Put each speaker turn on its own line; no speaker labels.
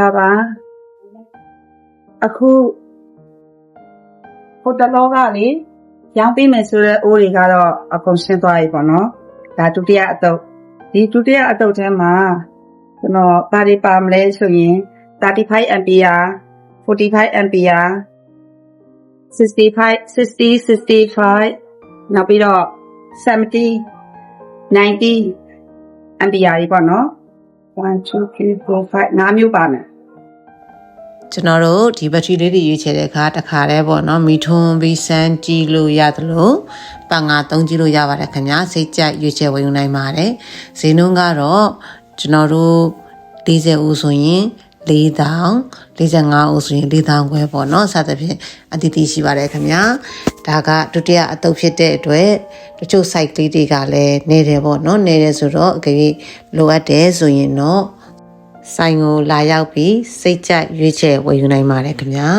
လာပါအခုဟိုတလောကလေရောင်းပေးမယ်ဆိုတဲ့အိုးတွေကတော့အကုန်ရှင်းသွားပြီပေါ့နော်ဒါဒုတိယအတုပ်ဒီဒုတိယအတုပ်ထဲမှာကျွန်တော်ဘာတွေပါမလဲဆိုရင်35 ampere 45 ampere 65 နောက်ပြီးတော့70 90 ampere တွေပေါ့နော်1 2 3 4 5 5မျိုးပါမယ်
ကျွန်တော်တို့ဒီဘက်ထရီလေးတွေရွေးချယ်တဲ့အခါတခါတည်းပေါ့နော်မီထွန်းပြီးစမ်းကြည့်လို့ရတယ်လို့ပန်ငါသုံးကြည့်လို့ရပါတယ်ခင်ဗျာစိတ်ကြိုက်ရွေးချယ်ဝယ်ယူနိုင်ပါတယ်ဈေးနှုန်းကတော့ကျွန်တော်တို့40ဦးဆိုရင်4000 45ဦးဆိုရင်4000ခွဲပေါ့နော်စသဖြင့်အတီးတီးရှိပါတယ်ခင်ဗျာဒါကဒုတိယအတုပ်ဖြစ်တဲ့အတွက်တချို့ site လေးတွေကလည်းနေတယ်ပေါ့နော်နေတယ်ဆိုတော့အကြိမ်လိုအပ်တယ်ဆိုရင်တော့ဆိုင်ကိုလာရောက်ပြီးစိတ်ကြိုက်ရွေးချယ်ဝယ်ယူနိုင်ပါတယ်ခင်ဗျာ